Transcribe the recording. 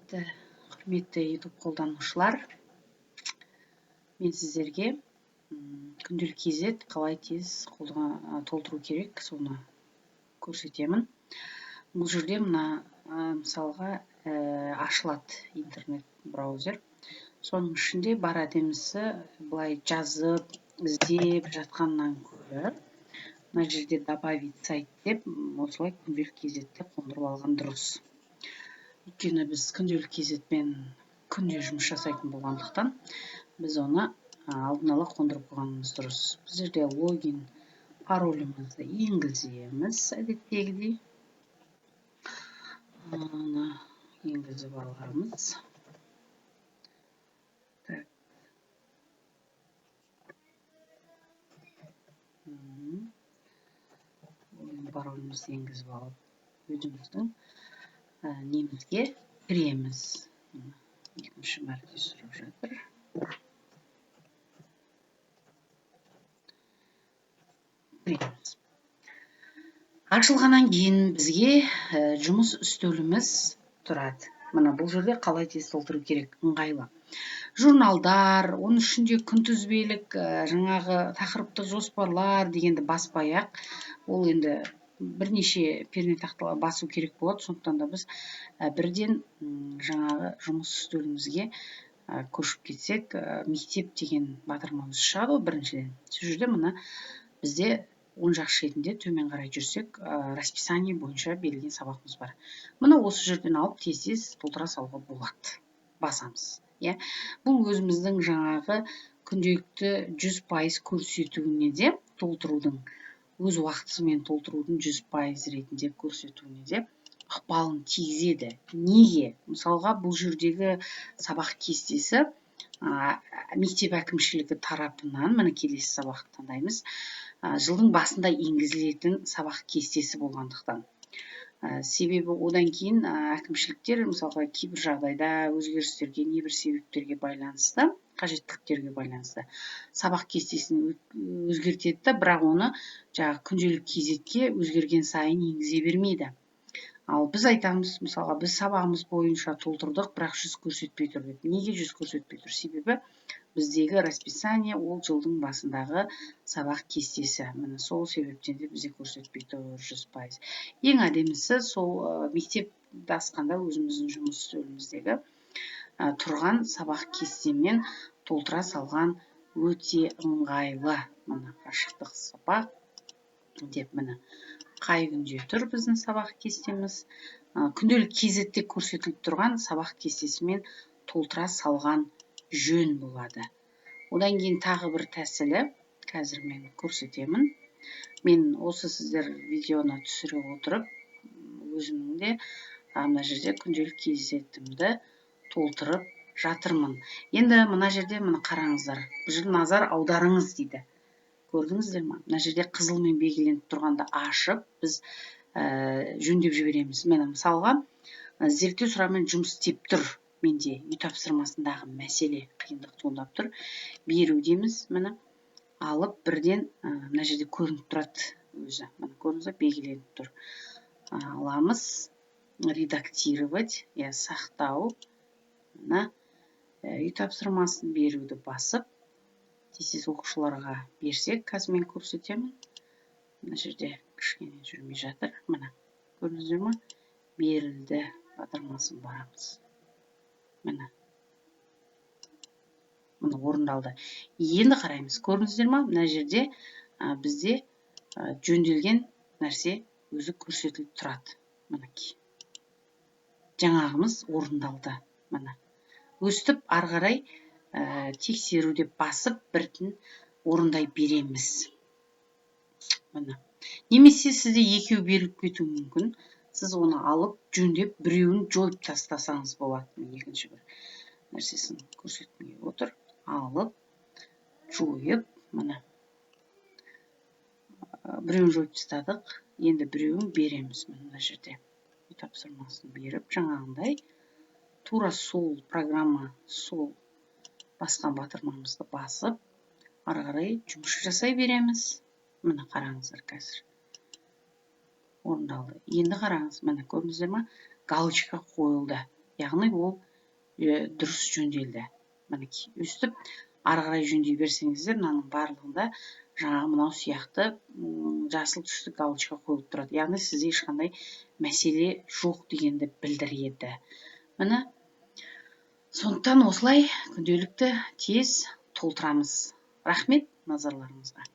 Құрметті YouTube қолданушылар, мен сіздерге күнделік KZ қалай тез толтыру керек, соны көрсетемін. Бұл жерде мына мысалға ашылады интернет браузер. Соның ішінде бар әдемісі былай жазып, іздеп жатқаннан көрі, мына жерде добавить сайт деп, осылай күнделік KZ-те қондырып алған дұрыс. Өйткені біз күнделік KZ-пен күнде жұмыс жасайтын болғандықтан, біз оны алдын ала қондырып қойғанымыз дұрыс. Біз жерде логин, паролімізді енгіземіз, әдеттегідей. Енгізіп аламыз. Паролімізді енгізіп алып, өзіміздің немізге кіреміз. Екінші мәрте сұрап жатыр. Кіреміз. Ашылғаннан кейін бізге жұмыс үстеліміз тұрады. Мына бұл жерде қалай тез толтыру керек, ыңғайлы. Журналдар, оның ішінде күнтізбелік, жаңағы тақырыптық жоспарлар дегенді баспай-ақ, ол енді бірнеше пернетақтаға басу керек болады. Сондықтан да біз бірден жаңағы жұмыс үстелімізге көшіп кетсек, мектеп деген батырмамыз шығады ғой біріншіден. Сол жерде мына бізде оң жақ шетінде төмен қарай жүрсек, расписание бойынша берілген сабағымыз бар. Мұны осы жерден алып тез-тез толтыра салуға болады. Басамыз. Бұл өзіміздің жаңағы күнделікті 100% көрсетуіне де толтырудың, өз уақытысымен толтырудың 100% ретінде көрсетуіне де ықпалын тигізеді. Неге? Мысалға, бұл жердегі сабақ кестесі мектеп әкімшілігі тарапынан, міне келесі сабақты таңдаймыз, жылдың басында енгізілетін сабақ кестесі болғандықтан. Себебі одан кейін әкімшіліктер мысалға кейбір жағдайда өзгерістерге, небір себептерге байланысты, қажеттіліктерге байланысты сабақ кестесін өзгертеді, бірақ оны күнделік KZ-ке өзгерген сайын енгізе бермейді. Ал біз айтамыз, мысалға, біз сабағымыз бойынша толтырдық, бірақ 100 көрсетпей тұр деп. Неге 100 көрсетпей тұр? Себебі біздегі расписание ол жылдың басындағы сабақ кестесі. Міне сол себептен де бізде көрсетпей тұр 100%. Ең әдемісі сол мектепте асқанда өзіміздің жұмыс үстеліміздегі тұрған сабақ кестемен толтыра салған өте ыңғайлы. Міне қашықтық сабақ деп, міне қай күнде тұр біздің сабақ кестеміз. Күнделік KZ-те көрсетіліп тұрған сабақ кестесімен толтыра салған жөн болады. Одан кейін тағы бір тәсілі, қазір мен көрсетемін. Мен осы сіздер видеоны түсіре отырып, өзімнің де мына жерде күнделік KZ-імді толтырып жатырмын. Енді мына жерде мына қараңыздар. Бұл жерде назар аударыңыз дейді. Көрдіңіздер ме? Мына жерде қызылмен белгіленіп тұрғанда ашып, біз жөндеп жібереміз. Мен мысалға, зерттеу сұрағымен жұмыс істеп тұр. Менде үй тапсырмасындағы мәселе қиындық туындап тұр. Беру дейміз, міне алып бірден мына жерде көрініп тұрады өзі. Міне көрдіңіздер, белгіленіп тұр. Аламыз, редактировать, сақтау. Міне үй тапсырмасын беруді басып, тез оқушыларға берсек, қазір мен көрсетемін. Мына жерде кішкене жүрмей жатыр. Міне, көрдіңіздер ме? Берілді, батырмасын барамыз. Міне орындалды. Енді қараймыз, көрдіңіздер ме? Мына жерде бізде жөнделген нәрсе өзі көрсетіліп тұрады. Мінекей. Жаңағымыз орындалды. Міне. Өстіп, арғарай тексеру деп басып, бірден орындай береміз. Немесе сізде екеу беріліп кетуі мүмкін. Сіз оны алып, жөндеп, біреуін жойып тастасаңыз болады. Екінші бір нәрсесін көрсетмей отыр. Алып, жойып, міне. Біреуін жойып тастадық. Енді біреуін береміз. Мына жерде тапсырмасын беріп, жаңағындай тура сол программа, сол басқан батырмамызды басып, ары қарай жұмыс жасай береміз. Міне қараңыздар қазір. Орындалды. Енді қараңыз, міне көрдіңіздер ме? Галочка қойылды. яғни ол дұрыс жөнделді. Мінекей өстіп ары қарай жөндей берсеңіздер мынаның барлығында жаңағы мынау сияқты жасыл түсті галочка қойылып тұрады, яғни сізде ешқандай мәселе жоқ дегенді білдіреді. Міне сондықтан осылай күнделікті тез толтырамыз. Рахмет назарларыңызға.